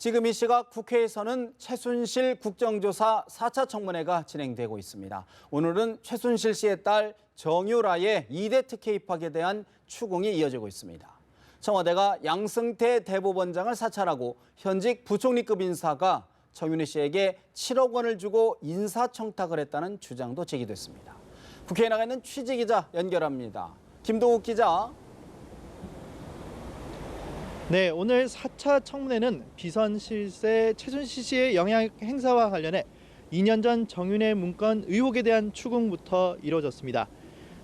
지금 이 시각 국회에서는 최순실 국정조사 4차 청문회가 진행되고 있습니다. 오늘은 최순실 씨의 딸 정유라의 2대 특혜 입학에 대한 추궁이 이어지고 있습니다. 청와대가 양승태 대법원장을 사찰하고 현직 부총리급 인사가 정윤희 씨에게 7억 원을 주고 인사청탁을 했다는 주장도 제기됐습니다. 국회에 나가 있는 취재기자 연결합니다. 김동욱 기자. 네, 오늘 4차 청문회는 비선 실세 최순실 씨의 영향 행사와 관련해 2년 전 정윤회 문건 의혹에 대한 추궁부터 이뤄졌습니다.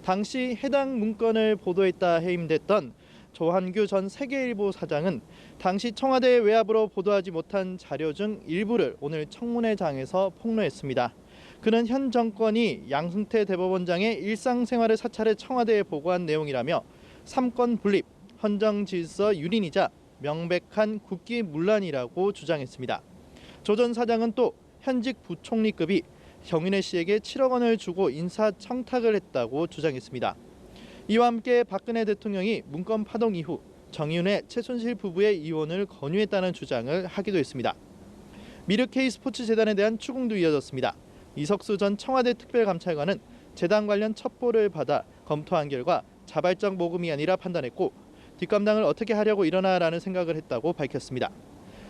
당시 해당 문건을 보도했다 해임됐던 조한규 전 세계일보 사장은 당시 청와대 외압으로 보도하지 못한 자료 중 일부를 오늘 청문회장에서 폭로했습니다. 그는 현 정권이 양승태 대법원장의 일상생활을 사찰해 청와대에 보고한 내용이라며 삼권 분립, 헌정 질서 유린이자 명백한 국기문란이라고 주장했습니다. 조 전 사장은 또 현직 부총리급이 정윤회 씨에게 7억 원을 주고 인사청탁을 했다고 주장했습니다. 이와 함께 박근혜 대통령이 문건 파동 이후 정윤회, 최순실 부부의 이혼을 권유했다는 주장을 하기도 했습니다. 미르 K스포츠재단에 대한 추궁도 이어졌습니다. 이석수 전 청와대 특별감찰관은 재단 관련 첩보를 받아 검토한 결과 자발적 모금이 아니라 판단했고 뒷감당을 어떻게 하려고 일어나라는 생각을 했다고 밝혔습니다.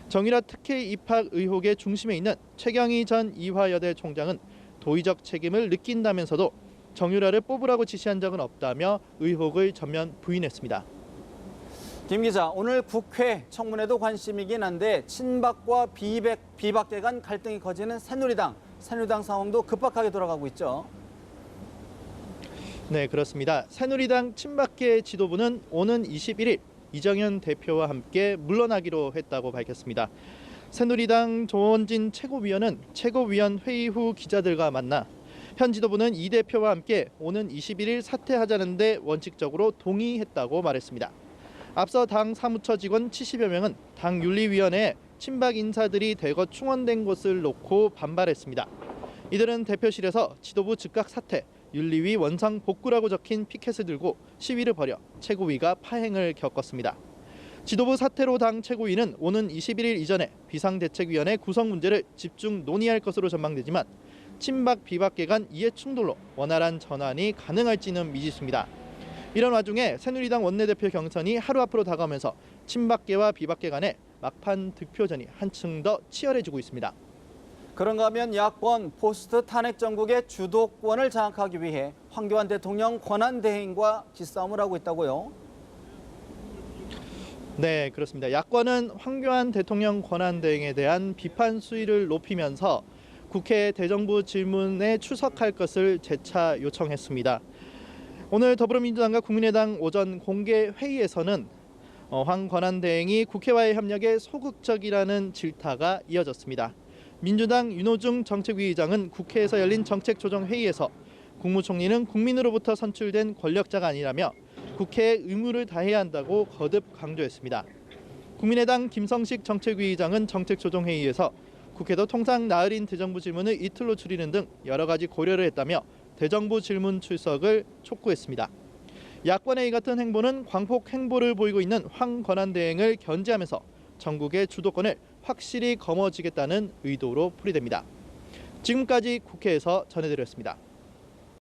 정유라 특혜 입학 의혹의 중심에 있는 최경희 전 이화여대 총장은 도의적 책임을 느낀다면서도 정유라를 뽑으라고 지시한 적은 없다며 의혹을 전면 부인했습니다. 김 기자, 오늘 국회 청문회도 관심이긴 한데 친박과 비박계 간 갈등이 커지는 새누리당 상황도 급박하게 돌아가고 있죠. 네, 그렇습니다. 새누리당 친박계 지도부는 오는 21일 이정현 대표와 함께 물러나기로 했다고 밝혔습니다. 새누리당 조원진 최고위원은 최고위원 회의 후 기자들과 만나 현 지도부는 이 대표와 함께 오는 21일 사퇴하자는 데 원칙적으로 동의했다고 말했습니다. 앞서 당 사무처 직원 70여 명은 당 윤리위원회에 친박 인사들이 대거 충원된 것을 놓고 반발했습니다. 이들은 대표실에서 지도부 즉각 사퇴, 윤리위 원상 복구라고 적힌 피켓을 들고 시위를 벌여 최고위가 파행을 겪었습니다. 지도부 사퇴로 당 최고위는 오는 21일 이전에 비상대책위원회 구성 문제를 집중 논의할 것으로 전망되지만 친박 비박계 간 이해 충돌로 원활한 전환이 가능할지는 미지수입니다. 이런 와중에 새누리당 원내대표 경선이 하루 앞으로 다가오면서 친박계와 비박계 간의 막판 득표전이 한층 더 치열해지고 있습니다. 그런가 하면 야권 포스트 탄핵 정국의 주도권을 장악하기 위해 황교안 대통령 권한대행과 기싸움을 하고 있다고요? 네, 그렇습니다. 야권은 황교안 대통령 권한대행에 대한 비판 수위를 높이면서 국회 대정부 질문에 출석할 것을 재차 요청했습니다. 오늘 더불어민주당과 국민의당 오전 공개 회의에서는 황 권한대행이 국회와의 협력에 소극적이라는 질타가 이어졌습니다. 민주당 윤호중 정책위의장은 국회에서 열린 정책조정회의에서 국무총리는 국민으로부터 선출된 권력자가 아니라며 국회의 의무를 다해야 한다고 거듭 강조했습니다. 국민의당 김성식 정책위의장은 정책조정회의에서 국회도 통상 나흘인 대정부 질문을 이틀로 줄이는 등 여러 가지 고려를 했다며 대정부 질문 출석을 촉구했습니다. 야권의 이 같은 행보는 광폭 행보를 보이고 있는 황 권한대행을 견제하면서 전국의 주도권을 확실히 거머쥐겠다는 의도로 풀이됩니다. 지금까지 국회에서 전해드렸습니다.